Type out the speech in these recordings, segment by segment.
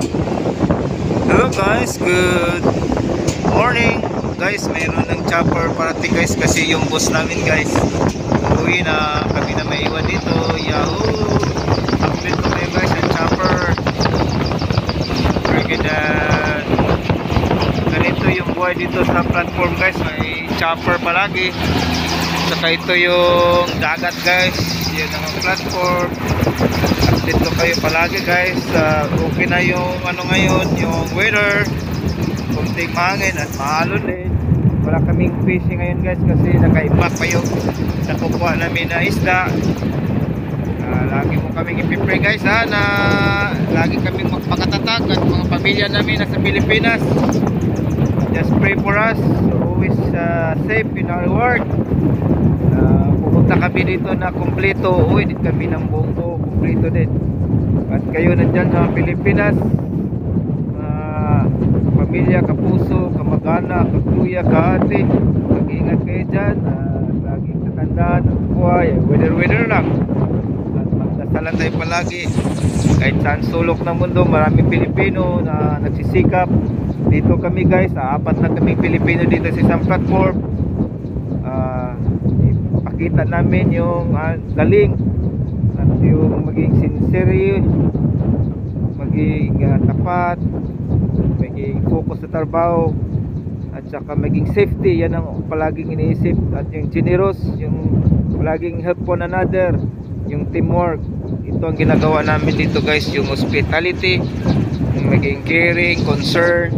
Hello guys, good morning guys. Mayroon ng chopper parating guys kasi yung boss namin guys uwi na, kami na may iwan dito. Yahoo! Update ko kayo guys ang chopper. Ganito yung buhay dito sa platform guys, may chopper palagi. Saka ito yung dagat guys, yan ang platform. Update ko kayo palagi guys. Okay na yung ano ngayon, yung weather, kunting mahangin at mahalon din. Wala kaming fishing ngayon guys kasi naka-impact pa yung nakukuha namin na isda. Lagi mo kaming ipipray guys na lagi kaming magpakatatag at mga pamilya namin nasa Pilipinas. Just pray for us, always safe in our work. Pupunta kami dito na kumpleto, uwi din kami ng buong kumpleto din. At kayo nandyan sa Pilipinas, pamilya, kapuso, kamag-anak, kakuya, kaate, mag-iingat kayo dyan. Laging tatandaan ang buhay, weather lang. At magdasalan tayo palagi. Kahit saan sulok ng mundo, maraming Pilipino na nagsisikap. Dito kami guys, apat na kaming Pilipino dito sa isang platform. Ipakita namin yung galing at yung maging sincere, maging tapat, maging focus sa trabaho, at saka maging safety. Yan ang palaging iniisip. At yung generous, yung palaging help one another, yung teamwork. Ito ang ginagawa namin dito guys, yung hospitality, yung maging caring, concern,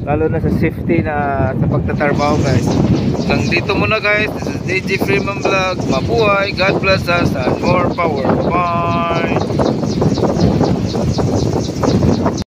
lalo na sa safety na sa pagtatrabaho guys. Hanggang dito muna guys. This is DJ Freeman Vlog. Mabuhay, God bless us, and more power. Bye.